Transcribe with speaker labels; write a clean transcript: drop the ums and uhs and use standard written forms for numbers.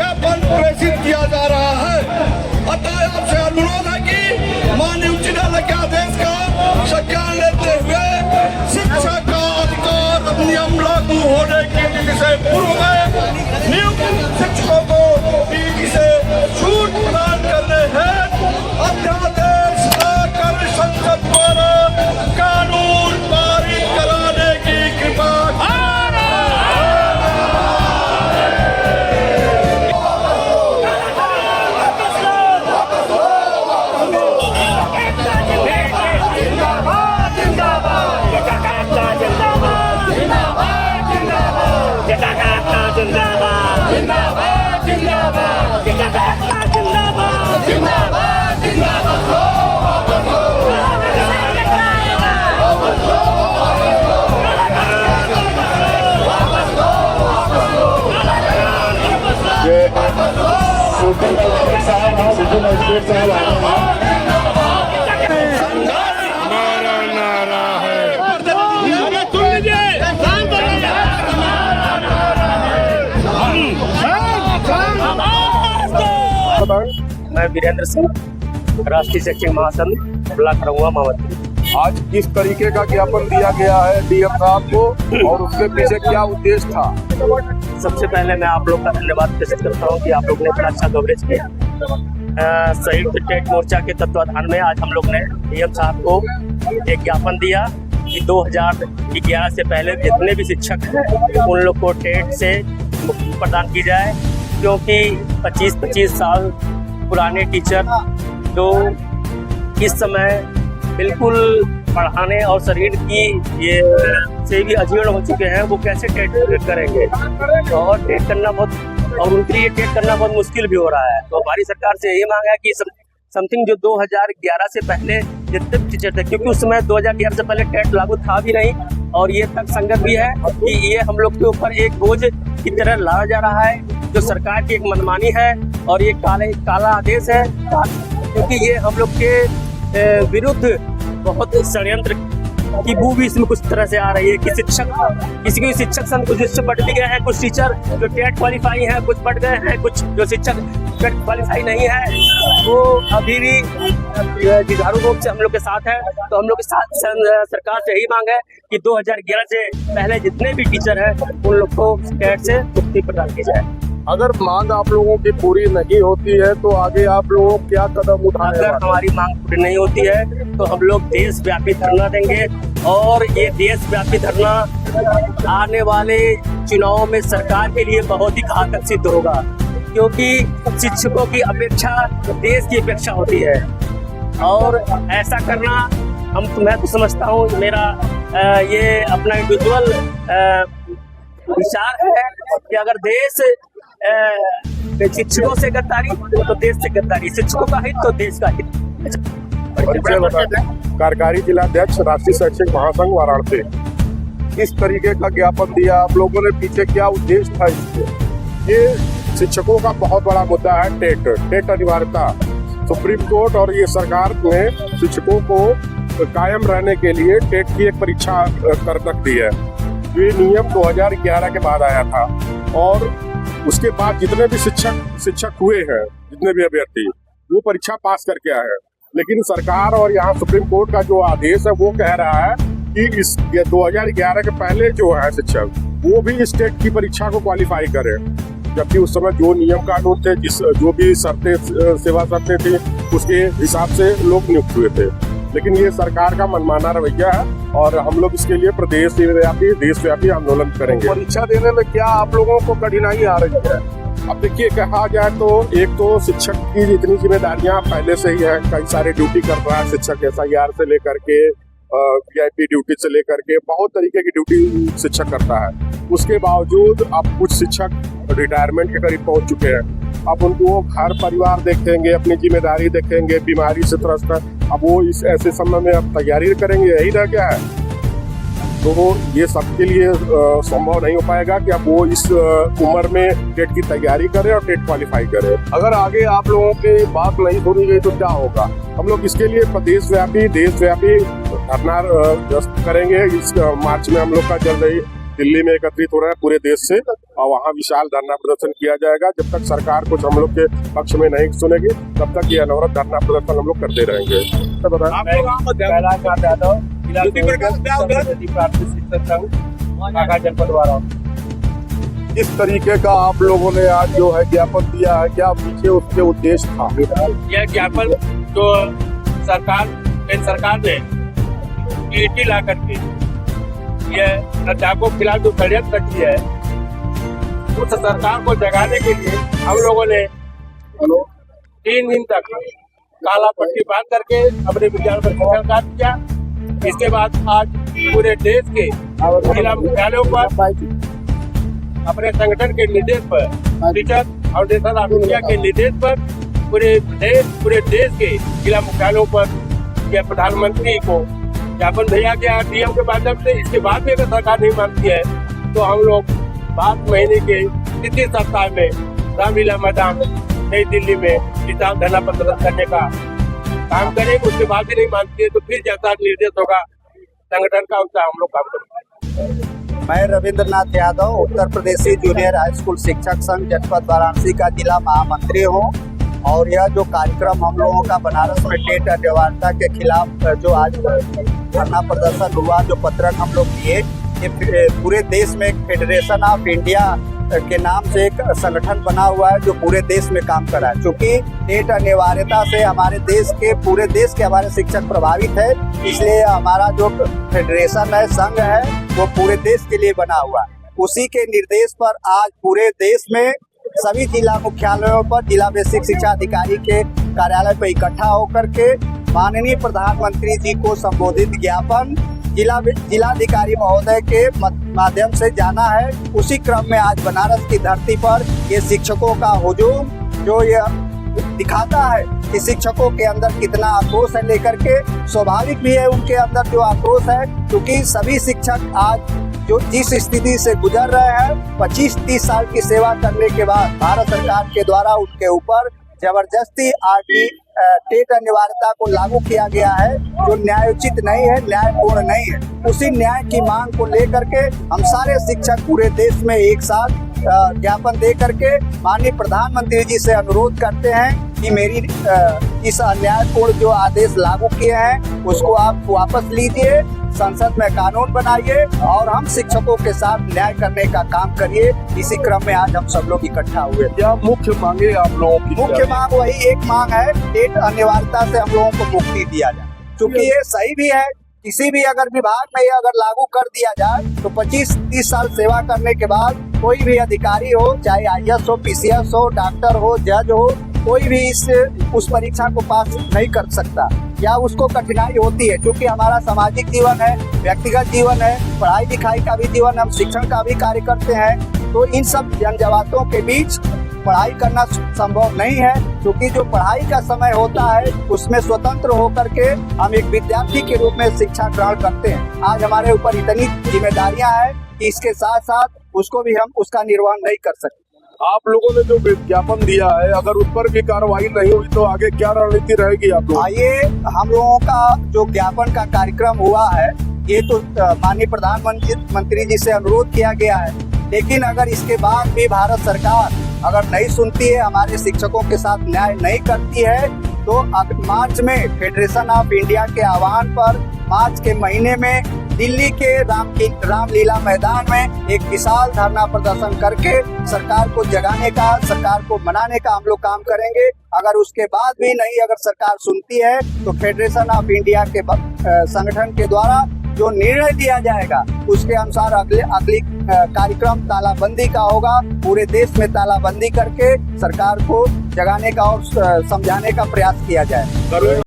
Speaker 1: ज्ञापन प्रेषित किया जा रहा है। अतः आपसे अनुरोध है कि माननीय उच्च न्यायालय के आदेश का संज्ञान लेते हुए शिक्षा का अधिकार अधिनियम लागू होने की तिथि से पूर्व में नियुक्त शिक्षकों को पीजी से छूट प्रदान करने हेतु अध्यादेश लाकर संसद द्वारा कानून पारित कराने की कृपा
Speaker 2: मैं वीरेंद्र सिंह, राष्ट्रीय शैक्षिक महासंघ ब्लॉक रहुआ मावती।
Speaker 3: आज किस तरीके का ज्ञापन दिया गया है डीएम साहब को और उसके पीछे क्या उद्देश्य था?
Speaker 2: सबसे पहले मैं आप लोग का धन्यवाद प्रेषित करता हूँ कि आप लोग ने इतना अच्छा कवरेज किया। संयुक्त टेट मोर्चा के तत्वाधान में आज हम लोग ने डीएम साहब को एक ज्ञापन दिया कि 2011 से पहले जितने भी शिक्षक हैं उन लोग को टेट से मुक्ति प्रदान की जाए, क्योंकि 25-25 साल पुराने टीचर जो इस समय बिल्कुल पढ़ाने और शरीर की ये से भी अजीर्ण हो चुके हैं, वो कैसे टेट करेंगे और टेट करना बहुत और उनके लिए टेट करना बहुत मुश्किल भी हो रहा है। तो हमारी सरकार से यही मांग है कि समथिंग जो 2011 से पहले जितने टीचर थे, क्योंकि उस समय 2011 से पहले टेट लागू था भी नहीं और ये तक संगत भी है कि ये हम लोग के ऊपर एक बोझ की तरह लाया जा रहा है, जो सरकार की एक मनमानी है और ये काला आदेश है, क्योंकि ये हम लोग के विरुद्ध बहुत षड्यंत्र की बू भी इसमें कुछ तरह से आ रही है कि किसी के शिक्षक संघ कुछ इससे बढ़ भी गए हैं, कुछ टीचर जो टेट क्वालिफाई हैं कुछ बढ़ गए हैं, कुछ जो शिक्षक टेट क्वालिफाई नहीं है वो अभी भी जुझारू रूप से हम लोग के साथ है। तो हम लोग के साथ सरकार से यही मांग है कि 2011 से पहले जितने भी टीचर हैं उन लोग को टेट से मुक्ति प्रदान की जाए।
Speaker 3: अगर मांग आप लोगों की पूरी नहीं होती है तो आगे आप लोग क्या कदम उठाएंगे?
Speaker 2: अगर हमारी मांग पूरी नहीं होती है तो हम लोग देशव्यापी धरना देंगे और ये देशव्यापी धरना आने वाले चुनाव में सरकार के लिए बहुत ही घातक सिद्ध होगा, क्योंकि शिक्षकों की अपेक्षा देश की अपेक्षा होती है और ऐसा करना मैं तो समझता हूँ, मेरा ये अपना इंडिविजुअल विचार है कि अगर देश शिक्षकों से गद्दारी तो देश से गद्दारी, शिक्षकों का हित तो देश का हित।
Speaker 3: कार्यकारी जिलाध्यक्ष राष्ट्रीय शैक्षिक महासंघ वाराणसी, इस तरीके का ज्ञापन दिया आप लोगों ने, पीछे क्या उद्देश्य था इसके? ये शिक्षकों का बहुत बड़ा मुद्दा है, टेट अनिवार्यता। सुप्रीम कोर्ट और ये सरकार ने शिक्षकों को कायम रहने के लिए टेट की एक परीक्षा कर रख दी है। ये नियम 2011 के बाद आया था और उसके बाद जितने भी शिक्षक हुए हैं, जितने भी अभ्यर्थी, वो परीक्षा पास करके आए हैं। लेकिन सरकार और यहाँ सुप्रीम कोर्ट का जो आदेश है वो कह रहा है कि ये 2011 के पहले जो है शिक्षक वो भी इस टेट की परीक्षा को क्वालिफाई करें, जबकि उस समय जो नियम कानून थे, जो भी सेवा शर्तें थी उसके हिसाब से लोग नियुक्त हुए थे। लेकिन ये सरकार का मनमाना रवैया है और हम लोग इसके लिए देशव्यापी आंदोलन करेंगे। परीक्षा देने में क्या आप लोगों को कठिनाई आ रही है? अब देखिए, कहा जाए तो एक तो शिक्षक की जितनी जिम्मेदारियां पहले से ही है, कई सारे ड्यूटी कर रहा है शिक्षक, SIR से लेकर के VIP ड्यूटी से लेकर के बहुत तरीके की ड्यूटी शिक्षक करता है। उसके बावजूद अब कुछ शिक्षक रिटायरमेंट के करीब पहुंच चुके हैं। अब उनको घर परिवार देखेंगे, अपनी जिम्मेदारी देखेंगे, बीमारी से त्रस्त है, अब वो इस ऐसे समय में अब तैयारी करेंगे, यही रह गया है। तो ये सबके लिए संभव नहीं हो पाएगा कि अब वो इस उम्र में टेट की तैयारी करें और टेट क्वालिफाई करें। अगर आगे आप लोगों की बात नहीं सुनी गई तो क्या होगा? हम लोग इसके लिए देशव्यापी धरना करेंगे। इस मार्च में हम लोग का जल्द ही दिल्ली में एकत्रित हो रहा है पूरे देश से। और वहाँ विशाल धरना प्रदर्शन किया जाएगा। जब तक सरकार कुछ हम लोग के पक्ष में नहीं सुनेगी तब तक ये अनवरत धरना प्रदर्शन हम लोग करते रहेंगे। तो इस तरीके का आप लोगों ने आज जो है ज्ञापन दिया है, क्या पीछे उसके उद्देश्य था?
Speaker 4: यह ज्ञापन जो केंद्र सरकार ने ईटी ला करके यह अध्यापकों के खिलाफ जो षड्यंत्र रखी है, उस सरकार को जगाने के लिए हम लोगों ने 3 दिन तक काला पट्टी बांध करके अपने विद्यालय पर शिक्षण कार्य किया। इसके बाद आज पूरे देश के जिला मुख्यालयों पर अपने संगठन के निर्देश पर, टीचर फाउंडेशन ऑफ इंडिया के निर्देश पर पूरे देश के जिला मुख्यालयों पर यह प्रधानमंत्री को ज्ञापन भेजा गया डीएम के माध्यम से। इसके बाद भी अगर सरकार नहीं मानती है तो हम लोग 5 महीने के तृतीय सप्ताह में रामलीला मैदान नई दिल्ली में किसान धरना प्रदर्शन करने का काम करेंगे। उसके बाद भी नहीं मानती है तो फिर जैसा निर्देश होगा संगठन का उसका हम लोग काम करेंगे।
Speaker 5: मैं रविंद्रनाथ यादव उत्तर प्रदेशी जूनियर हाई स्कूल शिक्षक संघ जनपद वाराणसी का जिला महामंत्री हूँ। और यह जो कार्यक्रम हम लोगों का बनारस में टेट अनिवार्यता के खिलाफ जो आज धरना प्रदर्शन हुआ, जो पत्रक हम लोग दिए, ये पूरे देश में एक फेडरेशन ऑफ इंडिया के नाम से एक संगठन बना हुआ है जो पूरे देश में काम कर रहा है। क्योंकि टेट अनिवार्यता से हमारे देश के पूरे देश के हमारे शिक्षक प्रभावित है, इसलिए हमारा जो फेडरेशन है, संघ है, वो पूरे देश के लिए बना हुआ है। उसी के निर्देश पर आज पूरे देश में सभी जिला मुख्यालयों पर जिला बेसिक शिक्षा अधिकारी के कार्यालय पर इकट्ठा होकर के माननीय प्रधानमंत्री जी को संबोधित ज्ञापन जिलाधिकारी महोदय के माध्यम से जाना है। उसी क्रम में आज बनारस की धरती पर ये शिक्षकों का हुजूम जो ये दिखाता है कि शिक्षकों के अंदर कितना आक्रोश है, लेकर के स्वाभाविक भी है उनके अंदर जो आक्रोश है, क्योंकि सभी शिक्षक आज जो जिस स्थिति से गुजर रहे हैं, 25-30 साल की सेवा करने के बाद भारत सरकार के द्वारा उनके ऊपर जबरदस्ती टेट अनिवार्यता को लागू किया गया है, जो न्यायोचित नहीं है, न्यायपूर्ण नहीं है। उसी न्याय की मांग को लेकर के हम सारे शिक्षक पूरे देश में एक साथ ज्ञापन दे करके माननीय प्रधानमंत्री जी से अनुरोध करते हैं कि मेरी इस अन्यायपूर्ण जो आदेश लागू किए हैं उसको आप वापस लीजिए, संसद में कानून बनाइए और हम शिक्षकों के साथ न्याय करने का काम करिए। इसी क्रम में आज हम सब लोग इकट्ठा हुए।
Speaker 3: क्या मुख्य मांगे आप लोगों की?
Speaker 5: मुख्य मांग वही एक मांग है, टेट अनिवार्यता से हम लोगों को मुक्ति दिया जाए। क्योंकि ये सही भी है, किसी भी अगर विभाग में ये अगर लागू कर दिया जाए तो 25-30 साल सेवा करने के बाद कोई भी अधिकारी हो, चाहे IAS हो, PCS हो, डॉक्टर हो, जज हो, कोई भी उस परीक्षा को पास नहीं कर सकता या उसको कठिनाई होती है। क्योंकि हमारा सामाजिक जीवन है, व्यक्तिगत जीवन है, पढ़ाई लिखाई का भी जीवन, हम शिक्षण का भी कार्य करते हैं, तो इन सब जनजवातों के बीच पढ़ाई करना संभव नहीं है। क्योंकि जो पढ़ाई का समय होता है उसमें स्वतंत्र होकर के हम एक विद्यार्थी के रूप में शिक्षा ग्रहण करते हैं। आज हमारे ऊपर इतनी जिम्मेदारियां हैं कि इसके साथ साथ उसको भी हम उसका निर्वहन नहीं कर सकते।
Speaker 3: आप लोगों ने जो विज्ञापन दिया है, अगर उस पर भी कार्रवाई नहीं हुई तो आगे क्या रणनीति रहेगी आप लोगों?
Speaker 5: आइए, हम लोगों का जो ज्ञापन का कार्यक्रम हुआ है ये तो माननीय प्रधानमंत्री जी से अनुरोध किया गया है, लेकिन अगर इसके बाद भी भारत सरकार अगर नहीं सुनती है, हमारे शिक्षकों के साथ न्याय नहीं करती है, तो मार्च में फेडरेशन ऑफ इंडिया के आह्वान पर मार्च के महीने में दिल्ली के रामलीला मैदान में एक विशाल धरना प्रदर्शन करके सरकार को जगाने का, सरकार को मनाने का हम लोग काम करेंगे। अगर उसके बाद भी नहीं अगर सरकार सुनती है तो फेडरेशन ऑफ इंडिया के संगठन के द्वारा जो निर्णय दिया जाएगा उसके अनुसार अगली कार्यक्रम तालाबंदी का होगा। पूरे देश में तालाबंदी करके सरकार को जगाने का और समझाने का प्रयास किया जाए।